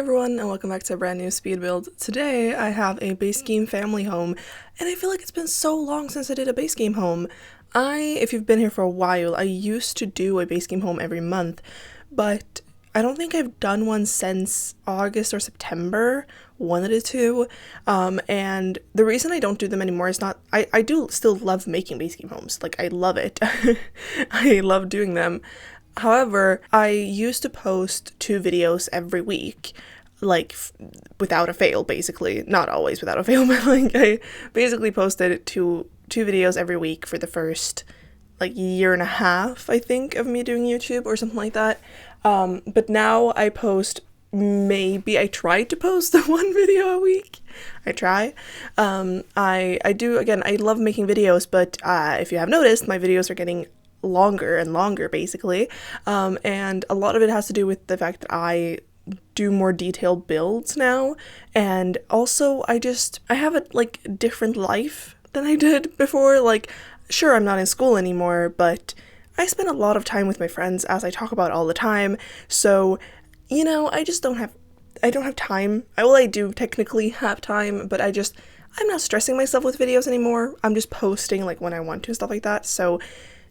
everyone, and welcome back to a brand new speed build. Today I have a base game family home, and I feel like it's been so long since I did a base game home. If you've been here for a while, I used to do a base game home every month, but I don't think I've done one since August or September, one of the two, and the reason I don't do them anymore is not, I do still love making base game homes, like I love it, I love doing them. However, I used to post 2 videos every week, like without a fail, basically. Not always without a fail, but like I basically posted two videos every week for the first like year and a half, I think, of me doing YouTube or something like that. But now I post, I try to post 1 video a week. I try. I do, again, I love making videos, but if you have noticed, my videos are getting longer and longer, basically, and a lot of it has to do with the fact that I do more detailed builds now, and also I have a different life than I did before. Like, sure, I'm not in school anymore, but I spend a lot of time with my friends, as I talk about all the time, so I don't have time. I do technically have time, but I'm not stressing myself with videos anymore. I'm just posting like when I want to and stuff like that. So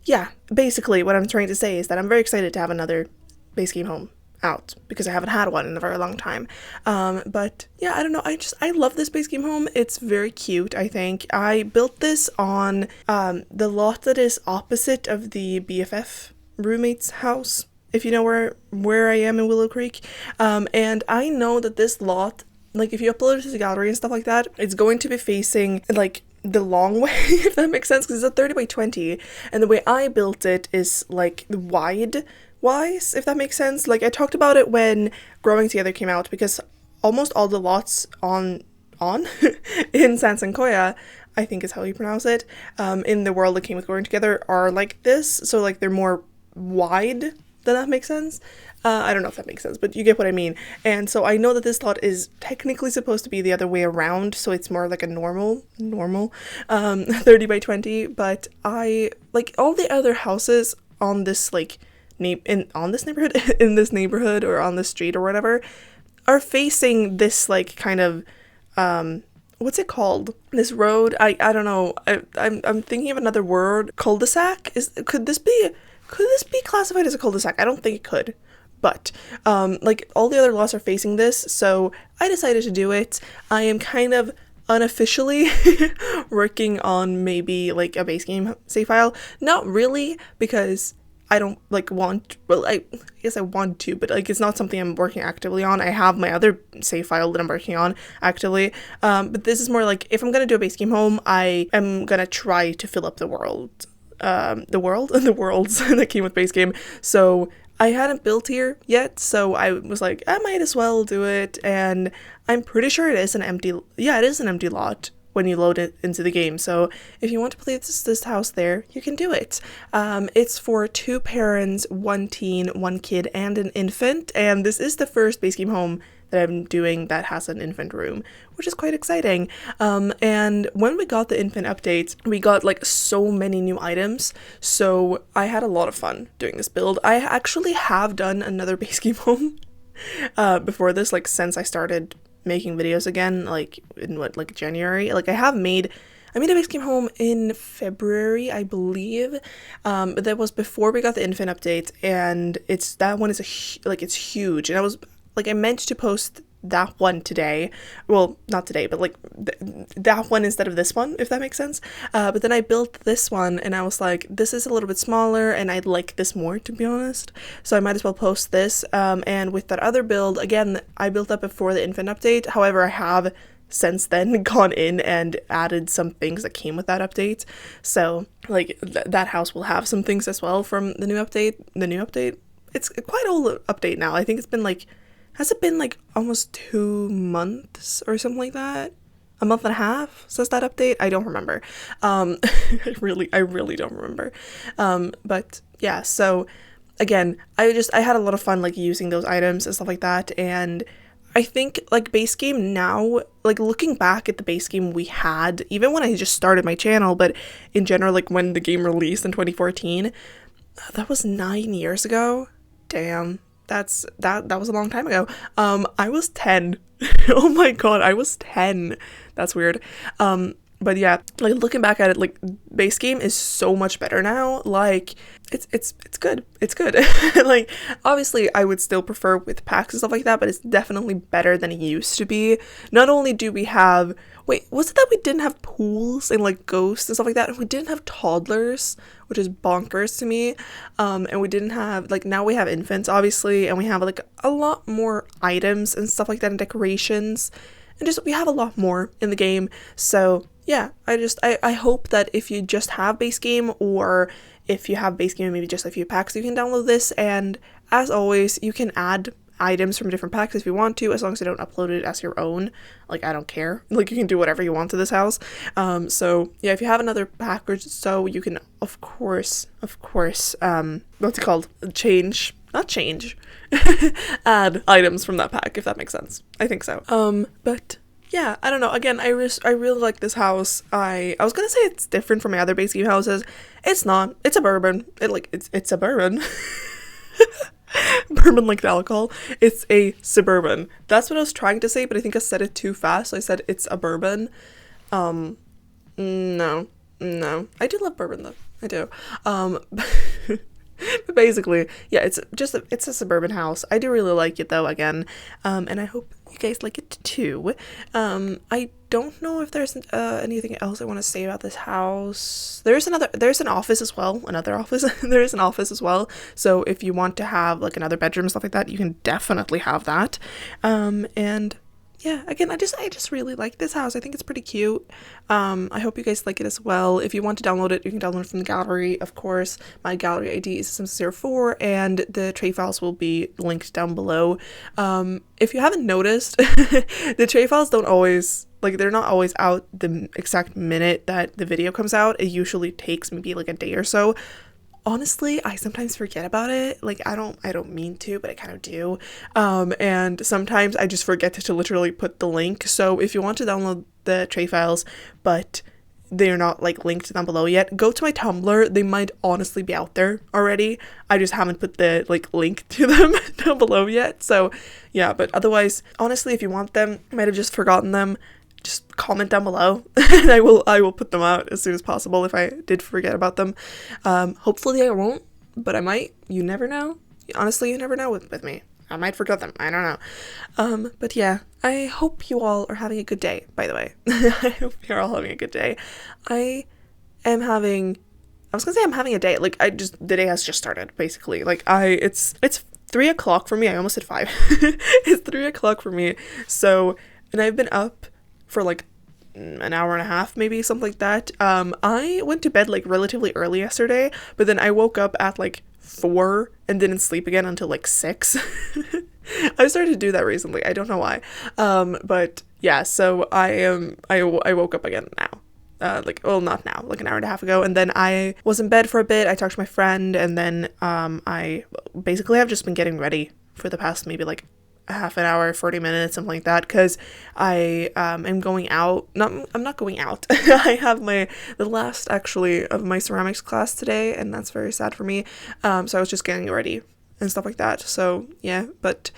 yeah, basically what I'm trying to say is that I'm very excited to have another base game home out, because I haven't had one in a very long time. But yeah, I don't know, I love this base game home. It's very cute, I think. I built this on the lot that is opposite of the BFF roommate's house, if you know where I am in Willow Creek. And I know that this lot, like if you upload it to the gallery and stuff like that, it's going to be facing like the long way, if that makes sense, because it's a 30 by 20, and the way I built it is like wide-wise, if that makes sense. Like I talked about it when Growing Together came out, because almost all the lots on in San Sankoya, I think is how you pronounce it, in the world that came with Growing Together are like this, so like they're more wide. Does that make sense? I don't know if that makes sense, but you get what I mean. And so I know that this lot is technically supposed to be the other way around, so it's more like a normal 30 by 20, but I like all the other houses on this neighborhood in this neighborhood or on the street or whatever are facing this like kind of what's it called? This road? I don't know. I'm thinking of another word. Cul-de-sac? Could this be classified as a cul-de-sac? I don't think it could. But, like, all the other lots are facing this, so I decided to do it. I am kind of unofficially working on maybe, like, a base game save file. Not really, because I don't, like, I guess I want to, but, like, it's not something I'm working actively on. I have my other save file that I'm working on actively, but this is more like, if I'm gonna do a base game home, I am gonna try to fill up the world. The worlds that came with base game. So I hadn't built here yet, so I was like, I might as well do it, and I'm pretty sure it is an empty lot when you load it into the game. So if you want to play this house there, you can do it. It's for 2 parents, 1 teen, 1 kid, and an infant, and this is the first base game home that I'm doing that has an infant room, which is quite exciting. And when we got the infant update, we got like so many new items, so I had a lot of fun doing this build. I actually have done another base game home before this, like since I started making videos again, like in January. Like I made a base game home in February, I believe, but that was before we got the infant update, and that one is it's huge, and I meant to post that one today. Well, not today, but like that one instead of this one, if that makes sense. But then I built this one, and I was like, this is a little bit smaller, and I like this more, to be honest. So I might as well post this. And with that other build, again, I built up before the infant update. However, I have since then gone in and added some things that came with that update. So like that house will have some things as well from the new update. It's quite old update now. I think it's been like, has it been like almost 2 months or something like that? A month and a half since that update? I don't remember. I really don't remember. But yeah, so again, I had a lot of fun like using those items and stuff like that, and I think like base game now, like looking back at the base game we had, even when I just started my channel, but in general, like when the game released in 2014, that was 9 years ago. Damn. that was a long time ago. I was 10. Oh my god, I was 10. That's weird. But yeah, like looking back at it, like base game is so much better now. Like it's good. It's good. Like obviously I would still prefer with packs and stuff like that, but it's definitely better than it used to be. Not only do we have, wait, was it that we didn't have pools and like ghosts and stuff like that? We didn't have toddlers, which is bonkers to me. And we didn't have, like, now we have infants obviously, and we have like a lot more items and stuff like that and decorations. And just, we have a lot more in the game. So yeah, I hope that if you just have base game, or if you have base game and maybe just a few packs, you can download this. And as always, you can add items from different packs if you want to, as long as you don't upload it as your own. Like, I don't care. Like, you can do whatever you want to this house. So yeah, if you have another pack or so, you can of course, what's it called? Add items from that pack, if that makes sense. I think so. But yeah, I don't know. Again, I really like this house. I was gonna say it's different from my other base game houses. It's not. It's a bourbon. It's a bourbon. Bourbon like the alcohol. It's a suburban. That's what I was trying to say, but I think I said it too fast. I said it's a bourbon. No. I do love bourbon though. I do. But basically, yeah, it's a suburban house. I do really like it though, again. And I hope you guys like it too. I don't know if there's anything else I want to say about this house. There's an office as well. There is an office as well. So if you want to have like another bedroom and stuff like that, you can definitely have that. And yeah, again, I just really like this house. I think it's pretty cute. I hope you guys like it as well. If you want to download it, you can download it from the gallery, of course. My gallery ID is Sims04, and the tray files will be linked down below. If you haven't noticed, the tray files don't always, like, they're not always out the exact minute that the video comes out. It usually takes maybe like a day or so. Honestly, I sometimes forget about it. Like, I don't mean to, but I kind of do. And sometimes I just forget to literally put the link. So if you want to download the tray files, but they're not like linked down below yet, go to my Tumblr. They might honestly be out there already. I just haven't put the like link to them down below yet. So yeah, but otherwise, honestly, if you want them, I might have just forgotten them. Just comment down below and I will put them out as soon as possible if I did forget about them. Hopefully I won't, but I might. You never know. Honestly, you never know with me. I might forget them. I don't know. But yeah, I hope you all are having a good day, by the way. I hope you're all having a good day. I was gonna say I'm having a day. Like, the day has just started, basically. Like, it's 3 o'clock for me. I almost said 5. It's 3 o'clock for me. So, and I've been up for like an hour and a half, maybe, something like that. I went to bed like relatively early yesterday, but then I woke up at like 4 and didn't sleep again until like 6. I started to do that recently. I don't know why. But yeah, so I woke up again now. Not now, like an hour and a half ago, and then I was in bed for a bit. I talked to my friend, and then I basically have just been getting ready for the past maybe like a half an hour, 40 minutes, something like that, because I am going out. I'm not going out. I have the last actually of my ceramics class today, and that's very sad for me. So I was just getting ready and stuff like that. So yeah, but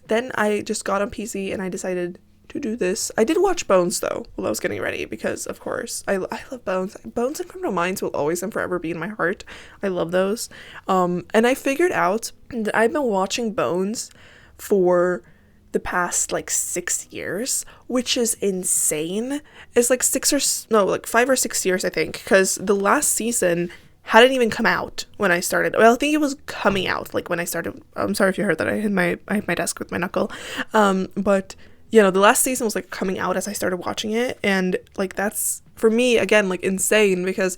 then I just got on PC and I decided to do this. I did watch Bones though while I was getting ready, because of course I love Bones. Bones and Criminal Minds will always and forever be in my heart. I love those. And I figured out that I've been watching Bones for the past like 6 years, which is insane. It's like 5 or 6 years, I think, because the last season hadn't even come out when I started. Well, I think it was coming out like when I started. I'm sorry if you heard that. I hit my desk with my knuckle. But you know, the last season was like coming out as I started watching it, and like that's for me again like insane, because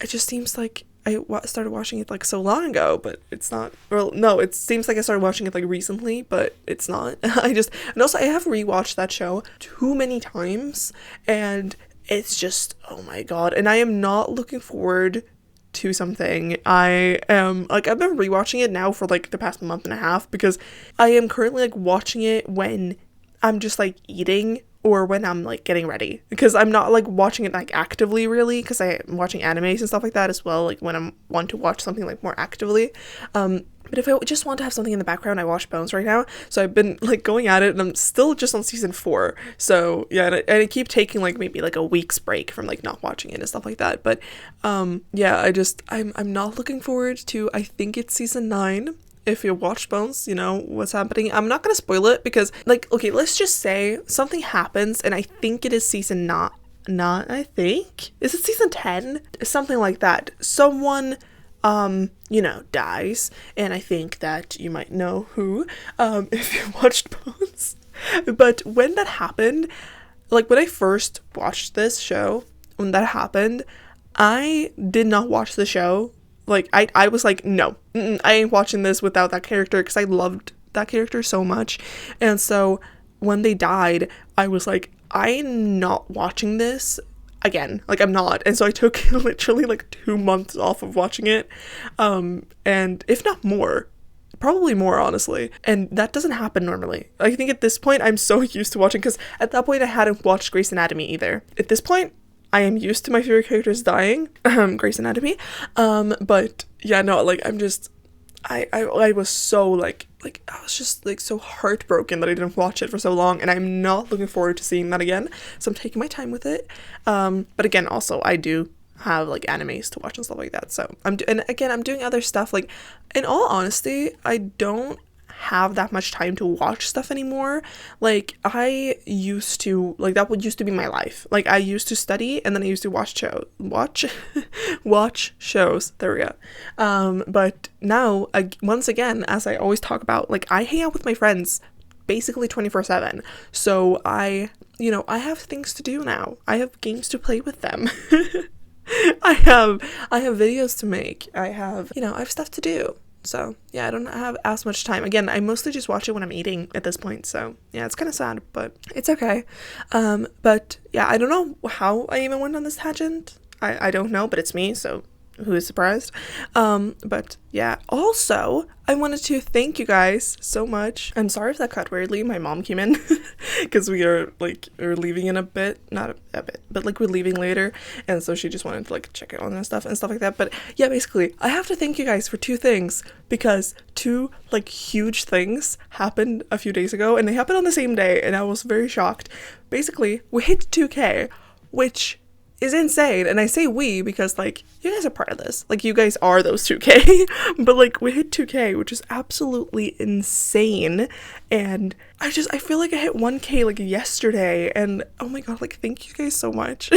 it just seems like I started watching it like so long ago, but it's not. Well, no, it seems like I started watching it like recently, but it's not. And also I have rewatched that show too many times, and it's just, oh my god. And I am not looking forward to something. I am like, I've been rewatching it now for like the past month and a half, because I am currently like watching it when I'm just like eating or when I'm like getting ready, because I'm not like watching it like actively really, because I'm watching animes and stuff like that as well, like when I want to watch something like more actively. But if I just want to have something in the background, I watch Bones right now. So I've been like going at it, and I'm still just on season 4. So yeah, and I keep taking like maybe like a week's break from like not watching it and stuff like that. But yeah, I'm not looking forward to, I think it's season 9. If you watch Bones, you know what's happening. I'm not gonna spoil it because, like, okay, let's just say something happens, and I think it is season not I think, is it season 10? Something like that. Someone you know, dies, and I think that you might know who, if you watched Bones. But when that happened, like when I first watched this show, when that happened, I did not watch the show. Like, I was like, no, I ain't watching this without that character, because I loved that character so much. And so when they died, I was like, I'm not watching this again. Like, I'm not. And so I took literally like 2 months off of watching it. And if not more, probably more, honestly. And that doesn't happen normally. I think at this point, I'm so used to watching, because at that point, I hadn't watched Grey's Anatomy either. At this point, I am used to my favorite characters dying, Grey's Anatomy, but yeah, no, like, I'm just, I was so, like, I was just, like, so heartbroken that I didn't watch it for so long, and I'm not looking forward to seeing that again, so I'm taking my time with it, but again, also, I do have, like, animes to watch and stuff like that, so, I'm doing other stuff, like, in all honesty, I don't have that much time to watch stuff anymore. Like, I used to, like, that would used to be my life. Like, I used to study, and then I used to watch shows. There we go. But now, once again, as I always talk about, like, I hang out with my friends basically 24/7. So I have things to do now. I have games to play with them. I have videos to make. I have stuff to do. So, yeah, I don't have as much time. Again, I mostly just watch it when I'm eating at this point, so, yeah, it's kind of sad, but it's okay. But, yeah, I don't know how I even went on this tangent. I don't know, but it's me, so who is surprised? But, yeah, also, I wanted to thank you guys so much. I'm sorry if that cut weirdly. My mom came in, because we're leaving in a bit, not a bit, but, like, we're leaving later, and so she just wanted to, like, check it on and stuff like that. But, yeah, basically, I have to thank you guys for 2 things, because 2, like, huge things happened a few days ago, and they happened on the same day, and I was very shocked. Basically, we hit 2K, which is insane, and I say we because, like, you guys are part of this. Like, you guys are those 2K, but, like, we hit 2K, which is absolutely insane, and I feel like I hit 1K, like, yesterday, and oh my god, like, thank you guys so much.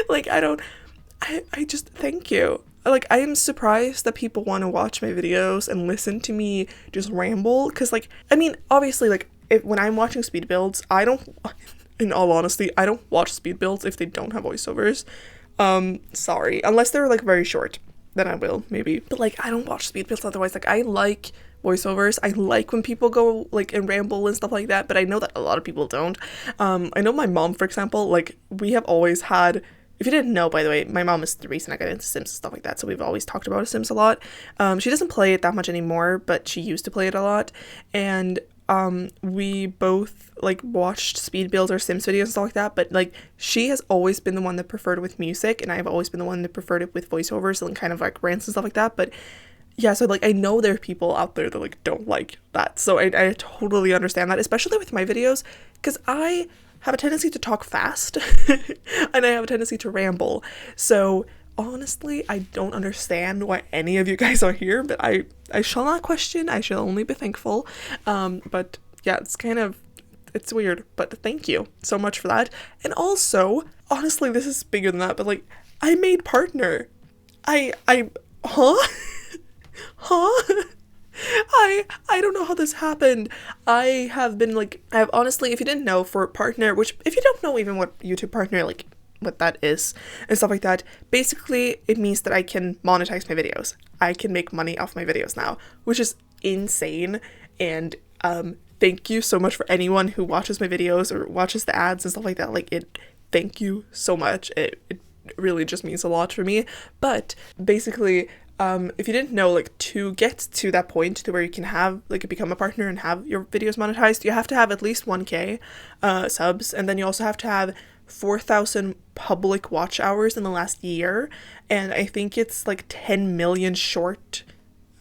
Like, I just thank you. Like, I am surprised that people want to watch my videos and listen to me just ramble, because, like, I mean, obviously, like, when I'm watching speed builds, in all honesty, I don't watch speed builds if they don't have voiceovers. Sorry. Unless they're, like, very short. Then I will, maybe. But, like, I don't watch speed builds otherwise. Like, I like voiceovers. I like when people go, like, and ramble and stuff like that. But I know that a lot of people don't. I know my mom, for example, like, we have always had... If you didn't know, by the way, my mom is the reason I got into Sims and stuff like that. So we've always talked about Sims a lot. She doesn't play it that much anymore, but she used to play it a lot. And... we both, like, watched speed builds or Sims videos and stuff like that, but, like, she has always been the one that preferred it with music, and I've always been the one that preferred it with voiceovers and kind of, like, rants and stuff like that. But yeah, so, like, I know there are people out there that, like, don't like that, so I totally understand that, especially with my videos, because I have a tendency to talk fast and I have a tendency to ramble. So honestly, I don't understand why any of you guys are here, but I shall not question. I shall only be thankful. But yeah, it's weird, but thank you so much for that. And also, honestly, this is bigger than that, but, like, I made partner. Huh? I don't know how this happened. I have honestly, if you didn't know, for partner, which if you don't know even what YouTube partner, like, what that is and stuff like that, basically it means that I can monetize my videos. I can make money off my videos now, which is insane. And thank you so much for anyone who watches my videos or watches the ads and stuff like that. Like, thank you so much. It really just means a lot for me. But basically, if you didn't know, like, to get to that point to where you can have, like, become a partner and have your videos monetized, you have to have at least 1K subs, and then you also have to have 4,000 public watch hours in the last year, and I think it's like 10 million short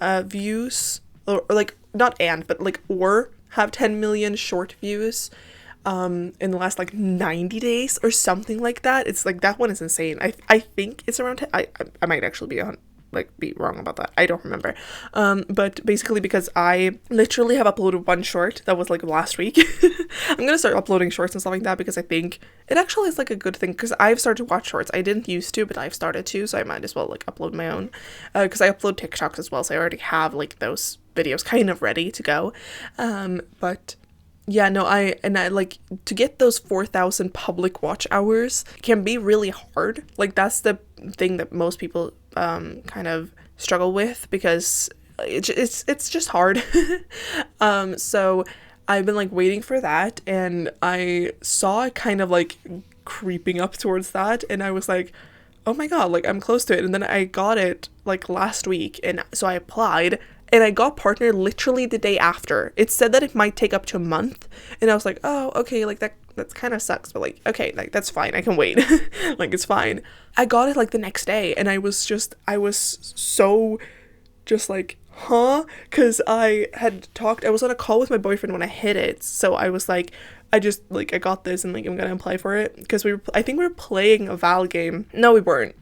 views, or like, not and, but like, or have 10 million short views in the last like 90 days or something like that. It's like, that one is insane. I think it's around 10. I might actually be on, like, be wrong about that. I don't remember. But basically, because I literally have uploaded one short that was like last week. I'm gonna start uploading shorts and stuff like that, because I think it actually is like a good thing, because I've started to watch shorts. I didn't used to, but I've started to, so I might as well like upload my own, because I upload TikToks as well, so I already have like those videos kind of ready to go. But yeah, no, I like, to get those 4,000 public watch hours can be really hard. Like, that's the thing that most people kind of struggle with, because it's just hard. So I've been like waiting for that, and I saw it kind of like creeping up towards that, and I was like, oh my god, like, I'm close to it. And then I got it like last week, and so I applied, and I got partner literally the day after. It said that it might take up to a month, and I was like, oh, okay, like, that's kind of sucks, but like, okay, like, that's fine, I can wait. Like, it's fine. I got it like the next day, and I was so just like, huh? Because I was on a call with my boyfriend when I hit it, so I was like, I got this, and like, I'm gonna apply for it, because I think we were playing a Val game. No, we weren't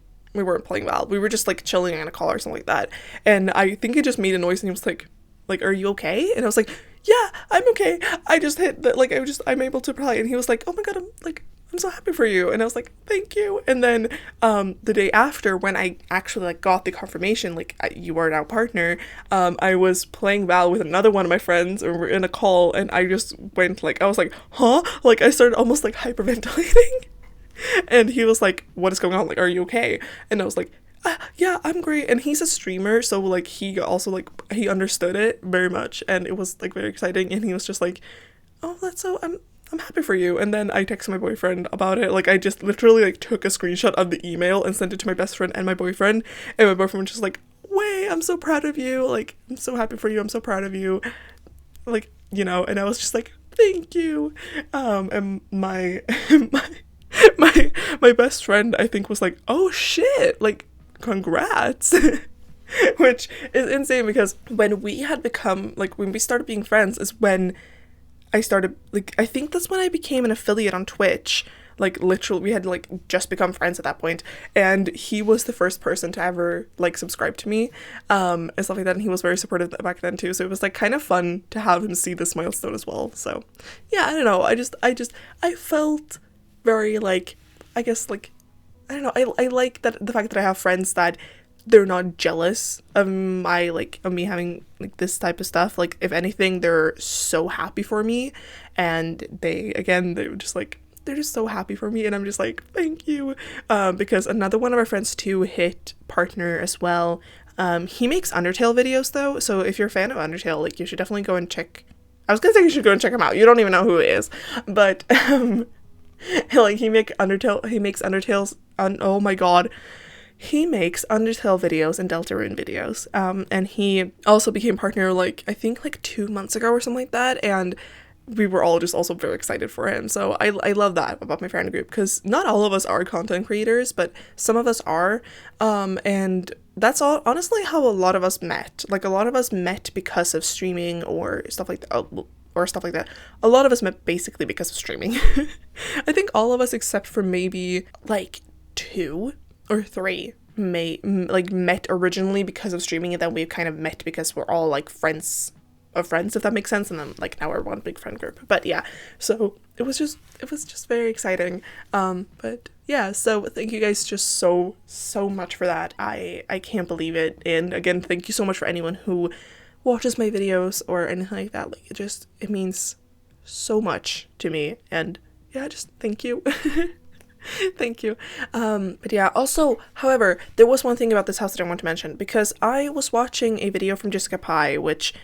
playing Val. We were just like chilling on a call or something like that, and I think it just made a noise, and he was like, are you okay? And I was like, yeah, I'm okay. I just hit that, like, I'm able to apply. And he was like, oh my god, I'm so happy for you. And I was like, thank you. And then the day after, when I actually like got the confirmation, like, you are now partner, I was playing Val with another one of my friends, and we're in a call, and I just went like, I was like, huh? Like, I started almost like hyperventilating. And he was like, what is going on? Like, are you okay? And I was like, yeah, I'm great. And he's a streamer, so like, he also like, he understood it very much, and it was like very exciting. And he was just like, oh, that's so, I'm happy for you. And then I texted my boyfriend about it. Like, I just literally like took a screenshot of the email and sent it to my best friend and my boyfriend, and my boyfriend was just like, wait, I'm so proud of you, like, I'm so happy for you, I'm so proud of you, like, you know. And I was just like, thank you. And my my best friend, I think, was like, oh shit, like, congrats. Which is insane, because when we started being friends is when I started, like, I think that's when I became an affiliate on Twitch. Like, literally, we had like just become friends at that point, and he was the first person to ever like subscribe to me and stuff like that, and he was very supportive back then too, so it was like kind of fun to have him see this milestone as well. So yeah, I don't know, I felt very like, I guess, like, I don't know, I like that, the fact that I have friends that they're not jealous of me having like this type of stuff. Like, if anything, they're so happy for me, and they're just so happy for me, and I'm just like, thank you. Because another one of our friends too hit partner as well. He makes Undertale videos though, so if you're a fan of Undertale, like, you should definitely go and check. I was gonna say you should go and check him out. You don't even know who he is, but like, he makes Undertales on, oh my god. He makes Undertale videos and Deltarune videos, and he also became partner, like, I think like 2 months ago or something like that, and we were all just also very excited for him. So I love that about my friend group, because not all of us are content creators, but some of us are, and that's all honestly how a lot of us met. Like, a lot of us met because of streaming or stuff like that. A lot of us met basically because of streaming. I think all of us, except for maybe like 2 or 3, met originally because of streaming, and then we've kind of met because we're all like friends of friends, if that makes sense, and then like now we're one big friend group. But yeah, so it was just very exciting. But yeah, so thank you guys just so much for that. I can't believe it. And again, thank you so much for anyone who watches my videos or anything like that. Like, it means so much to me, and yeah, just thank you. Thank you. But yeah, also, however, there was one thing about this house that I want to mention, because I was watching a video from Jessica Pye, which,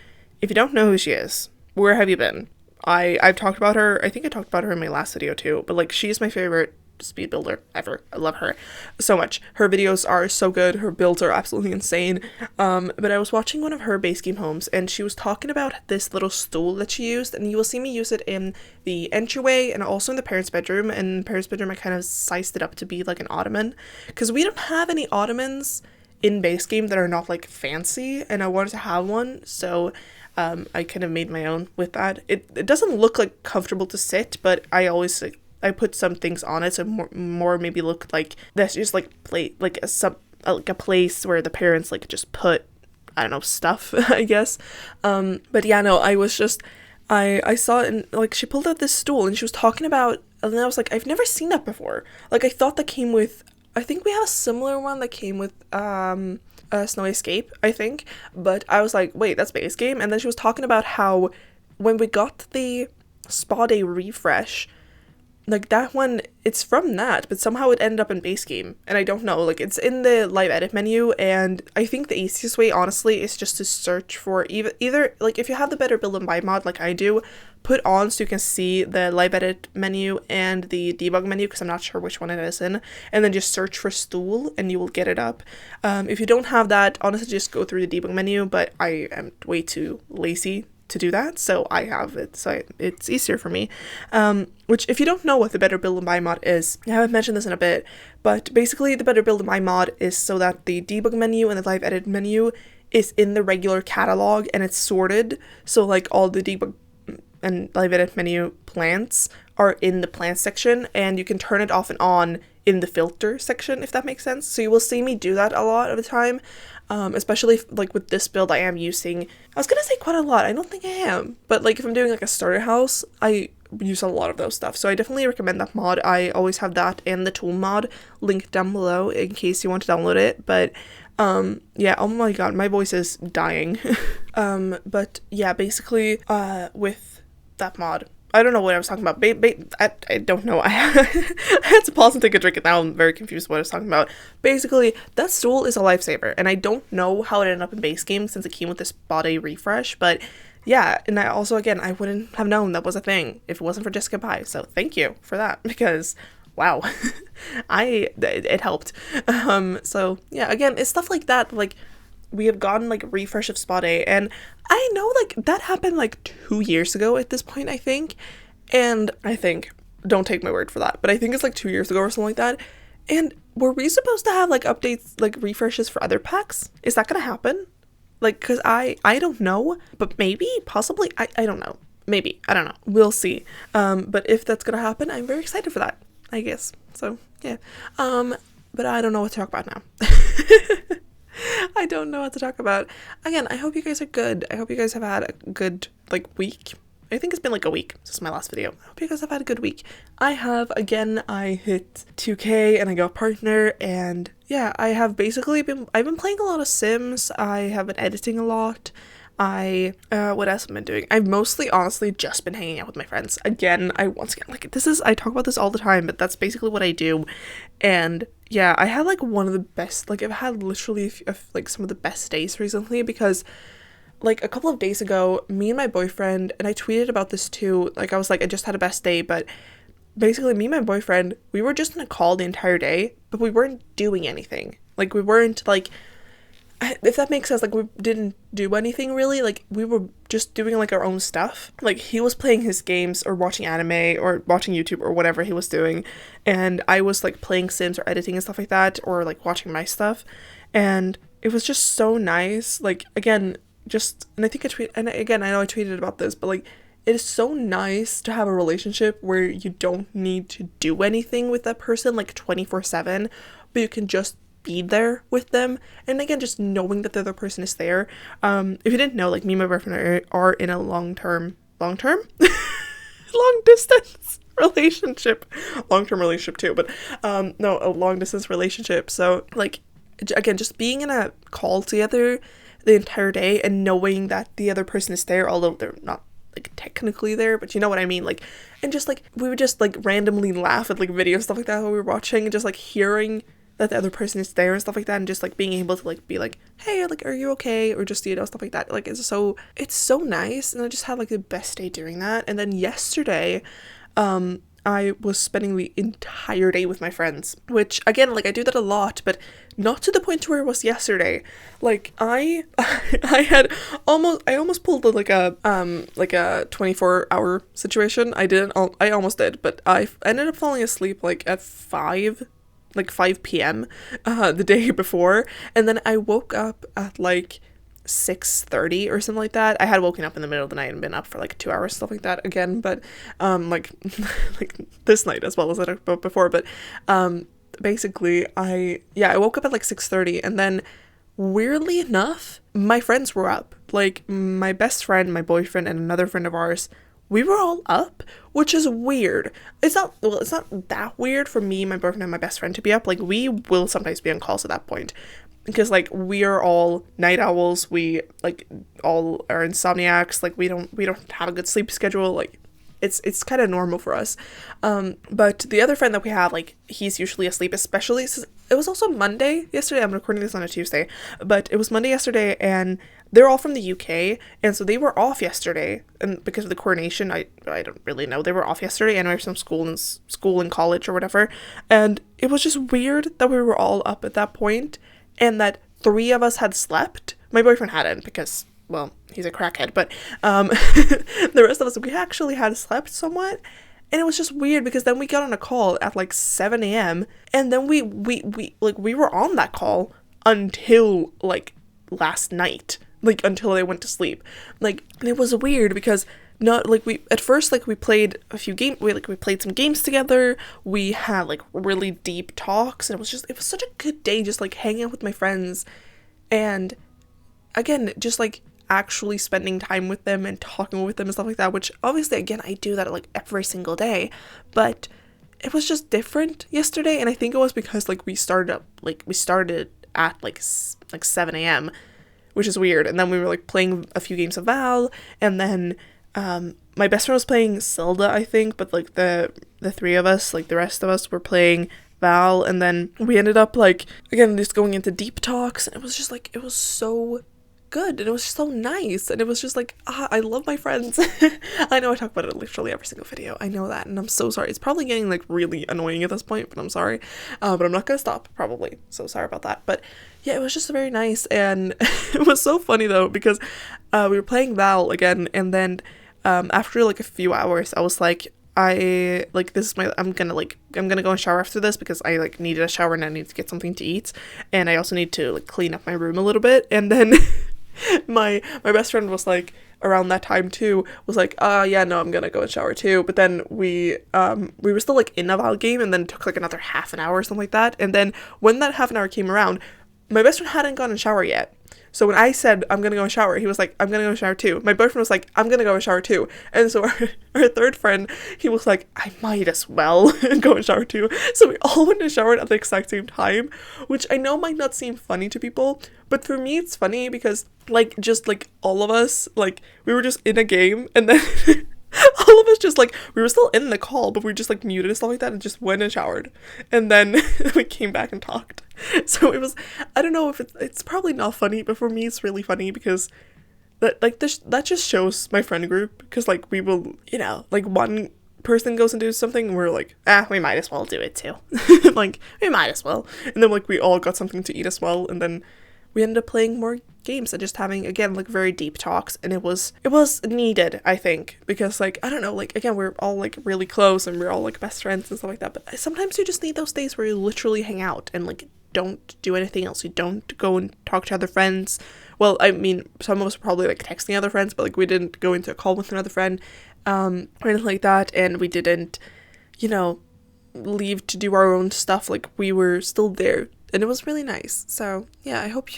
if you don't know who she is, where have you been? I've talked about her. I think I talked about her in my last video too, but like, she's my favorite speed builder ever. I love her so much. Her videos are so good. Her builds are absolutely insane. But I was watching one of her base game homes, and she was talking about this little stool that she used, and you will see me use it in the entryway and also in the parents' bedroom. And in the parents' bedroom, I kind of sized it up to be like an ottoman, because we don't have any ottomans in base game that are not like fancy, and I wanted to have one, so I kind of made my own with that. It doesn't look like comfortable to sit, but I always like, I put some things on it so more maybe look like that's just like like a place where the parents like just put, I don't know, stuff, I guess. But yeah, no, I was just I saw it, and like she pulled out this stool and she was talking about, and then I was like, I've never seen that before. Like I thought that came with, I think we have a similar one that came with Snow Escape, I think, but I was like, wait, that's base game. And then she was talking about how when we got the spa day refresh, like that one, it's from that, but somehow it ended up in base game, and I don't know, like it's in the live edit menu, and I think the easiest way honestly is just to search for either like if you have the Better Build and Buy mod like I do, put on so you can see the live edit menu and the debug menu, because I'm not sure which one it is in, and then just search for stool and you will get it up. If you don't have that, honestly just go through the debug menu, but I am way too lazy to do that, so I have it, so it's easier for me. Which, if you don't know what the Better Build and Buy mod is, I haven't mentioned this in a bit, but basically the Better Build and Buy mod is so that the debug menu and the live edit menu is in the regular catalog, and it's sorted, so like all the debug and live edit menu plants are in the plant section, and you can turn it off and on in the filter section, if that makes sense. So you will see me do that a lot of the time, especially like with this build I am using, I was gonna say quite a lot, I don't think I am, but like if I'm doing like a starter house, I use a lot of those stuff, so I definitely recommend that mod. I always have that and the tool mod linked down below in case you want to download it. But yeah, oh my god, my voice is dying. But yeah, basically with that mod, I don't know what I was talking about. I don't know. I had to pause and take a drink, and now I'm very confused what I was talking about. Basically, that stool is a lifesaver, and I don't know how it ended up in base game since it came with this body refresh, but yeah, and I also, again, I wouldn't have known that was a thing if it wasn't for Jessica Pye, so thank you for that, because wow, it helped. So yeah, again, it's stuff like that, like we have gotten like refresh of Spa Day, and I know like that happened like 2 years ago at this point, I think, and I think, don't take my word for that, but I think it's like 2 years ago or something like that. And were we supposed to have like updates, like refreshes for other packs? Is that gonna happen? Like, cause I don't know, but maybe, possibly, I don't know, maybe, I don't know, we'll see. But if that's gonna happen, I'm very excited for that, I guess. So yeah, but I don't know what to talk about now. I don't know what to talk about. Again, I hope you guys are good. I hope you guys have had a good, like, week. I think it's been like a week since my last video. I hope you guys have had a good week. I have, again, I hit 2K and I got a partner, and yeah, I have basically I've been playing a lot of Sims. I have been editing a lot. What else have I been doing? I've mostly, honestly, just been hanging out with my friends. Again, I talk about this all the time, but that's basically what I do. And yeah, I had like one of the best, like I've had literally like some of the best days recently, because like a couple of days ago, me and my boyfriend, and I tweeted about this too, like I was like, I just had a best day, but basically me and my boyfriend, we were just in a call the entire day, but we weren't doing anything. Like we weren't like, if that makes sense, like we didn't do anything really, like we were just doing like our own stuff. Like he was playing his games or watching anime or watching YouTube or whatever he was doing, and I was like playing Sims or editing and stuff like that, or like watching my stuff, and it was just so nice. Like again, just, and I think and again, I know I tweeted about this, but like it is so nice to have a relationship where you don't need to do anything with that person like 24/7, but you can just be there with them. And again, just knowing that the other person is there. If you didn't know, like me and my boyfriend are in a long distance relationship. Long-term relationship too, but no, a long distance relationship. So like, again, just being in a call together the entire day and knowing that the other person is there, although they're not like technically there, but you know what I mean, like, and just like we would just like randomly laugh at like videos, stuff like that while we were watching, and just like hearing that the other person is there and stuff like that, and just like being able to like be like, hey, like, are you okay, or just, you know, stuff like that. Like it's so nice, and I just had like the best day doing that. And then yesterday I I was spending the entire day with my friends, which again, like I do that a lot, but not to the point where it was yesterday. Like I almost pulled like a 24-hour situation. I almost did, but I ended up falling asleep like at 5 p.m. The day before, and then I woke up at like 6:30 or something like that. I had woken up in the middle of the night and been up for like 2 hours, stuff like that again, but like like this night as well as that before, but basically I woke up at like 6:30, and then weirdly enough my friends were up. Like my best friend, my boyfriend, and another friend of ours, we were all up, which is weird. It's not that weird for me, my boyfriend, and my best friend to be up. Like we will sometimes be on calls at that point, because like we are all night owls, we like all are insomniacs, like we don't have a good sleep schedule, like it's kind of normal for us. But the other friend that we have, like he's usually asleep, especially it was also Monday yesterday. I'm recording this on a Tuesday, but it was Monday yesterday, and they're all from the UK, and so they were off yesterday, and because of the coronation, I don't really know, they were off yesterday, and I have some school and college or whatever, and it was just weird that we were all up at that point, and that 3 of us had slept. My boyfriend hadn't, because, well, he's a crackhead, but the rest of us, we actually had slept somewhat, and it was just weird because then we got on a call at like 7 a.m. and then we were on that call until like last night, like until I went to sleep. Like, and it was weird because not like we at first, like we played a few games, we played some games together, we had like really deep talks, and it was such a good day just like hanging out with my friends, and again just like actually spending time with them and talking with them and stuff like that, which obviously again I do that like every single day, but it was just different yesterday. And I think it was because like we started at like 7 a.m., which is weird, and then we were like playing a few games of Val, and then my best friend was playing Zelda, I think, but like the 3 of us, like the rest of us, were playing Val, and then we ended up like again just going into deep talks, and it was just like it was so good, and it was so nice, and it was just like I love my friends. I know I talk about it literally every single video, I know that, and I'm so sorry. It's probably getting like really annoying at this point, but I'm sorry, but I'm not gonna stop, probably, so sorry about that. But yeah, it was just very nice, and it was so funny though because we were playing Val again, and then after like a few hours I was like, I'm gonna go and shower after this because I like needed a shower and I need to get something to eat, and I also need to like clean up my room a little bit. And then my best friend was like around that time too, was like, yeah, no, I'm gonna go and shower too. But then we were still like in a Val game, and then it took like another half an hour or something like that. And then when that half an hour came around, my best friend hadn't gone and shower yet. So when I said I'm gonna go and shower, he was like, I'm gonna go and shower too. My boyfriend was like, I'm gonna go and shower too. And so our third friend, he was like, I might as well go and shower too. So we all went and showered at the exact same time, which I know might not seem funny to people, but for me it's funny because like just like all of us, like we were just in a game, and then all of us just like, we were still in the call, but we just like muted and stuff like that and just went and showered, and then we came back and talked. So it was, I don't know if it's probably not funny, but for me it's really funny because that just shows my friend group, because like we will, you know, like one person goes and do something and we're like, we might as well do it too. Like we might as well, and then like we all got something to eat as well, and then we ended up playing more games and just having, again, like very deep talks, and it was needed, I think, because like, I don't know, like again, we're all like really close and we're all like best friends and stuff like that, but sometimes you just need those days where you literally hang out and like don't do anything else. You don't go and talk to other friends. Well, I mean, some of us were probably like texting other friends, but like we didn't go into a call with another friend or anything like that, and we didn't, you know, leave to do our own stuff. Like we were still there, and it was really nice. So yeah, I hope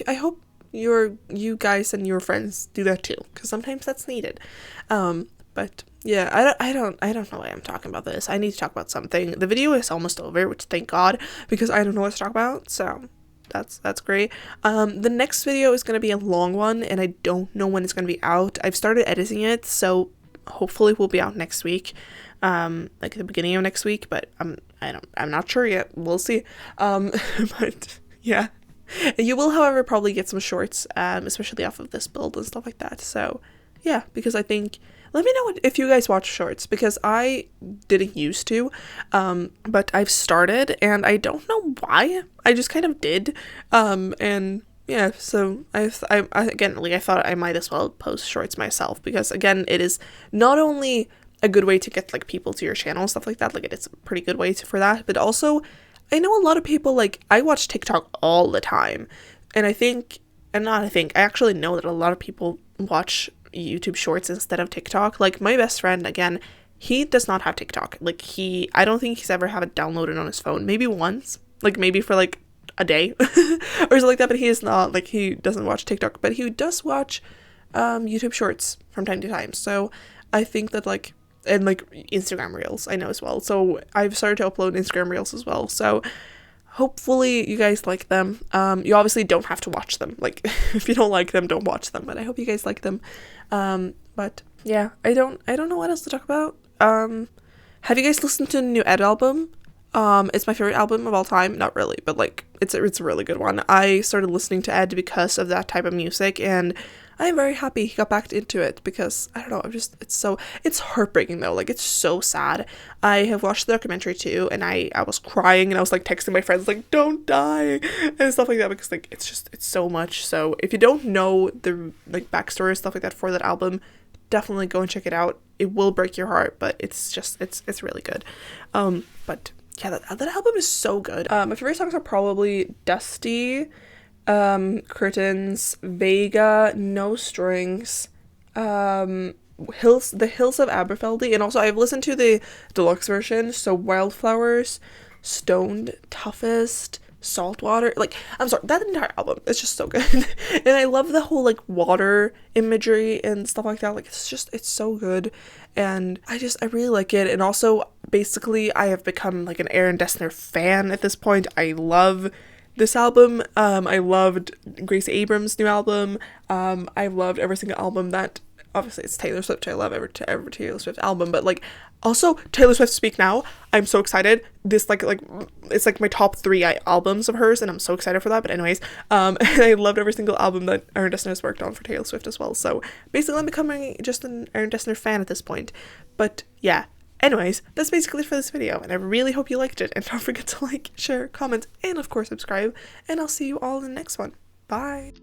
you guys and your friends do that too, because sometimes that's needed. But yeah, I don't know why I'm talking about this. I need to talk about something. The video is almost over, which thank God, because I don't know what to talk about. So that's great. The next video is gonna be a long one, and I don't know when it's gonna be out. I've started editing it, so hopefully it will be out next week, like the beginning of next week, but I'm not sure yet. We'll see. But yeah, you will, however, probably get some shorts, especially off of this build and stuff like that. So yeah, because I think Let me know if you guys watch shorts, because I didn't used to, but I've started and I don't know why. I just kind of did. And yeah, so I again, like, I thought I might as well post shorts myself, because again, it is not only a good way to get like people to your channel and stuff like that, like it is a pretty good way for that, but also I know a lot of people, like, I watch TikTok all the time, and I actually know that a lot of people watch YouTube shorts instead of TikTok. Like, my best friend, again, he does not have TikTok. Like, I don't think he's ever had it downloaded on his phone. Maybe once, like maybe for like a day or something like that, but he is not, like, he doesn't watch TikTok, but he does watch YouTube shorts from time to time. So I think that, like, and like Instagram reels I know as well, so I've started to upload Instagram reels as well, so hopefully you guys like them. You obviously don't have to watch them, like, if you don't like them, don't watch them, but I hope you guys like them. But yeah, I don't know what else to talk about. Have you guys listened to the new Ed album? It's my favorite album of all time. Not really, but like it's a really good one. I started listening to Ed because of that type of music, and I'm very happy he got back into it, because I don't know, it's heartbreaking though, like, it's so sad. I have watched the documentary too, and I was crying, and I was like texting my friends like, don't die and stuff like that, because like it's so much. So if you don't know the like backstory or stuff like that for that album, definitely go and check it out. It will break your heart, but it's really good. But yeah, that album is so good. My favorite songs are probably Dusty, Curtains, Vega, No Strings, the Hills of Aberfeldy, and also I've listened to the deluxe version, so Wildflowers, Stoned, Toughest, Saltwater. Like, I'm sorry, that entire album is just so good. And I love the whole like water imagery and stuff like that. Like, it's so good, and I really like it. And also, basically, I have become like an Aaron Dessner fan at this point. I love this album. I loved Grace Abrams' new album. I loved every single album that, obviously it's Taylor Swift. I love every Taylor Swift album, but like also Taylor Swift Speak Now. I'm so excited. This like it's like my top 3 albums of hers, and I'm so excited for that. But anyways, and I loved every single album that Aaron Dessner has worked on for Taylor Swift as well. So basically, I'm becoming just an Aaron Dessner fan at this point. But yeah. Anyways, that's basically it for this video, and I really hope you liked it, and don't forget to like, share, comment, and of course subscribe, and I'll see you all in the next one. Bye!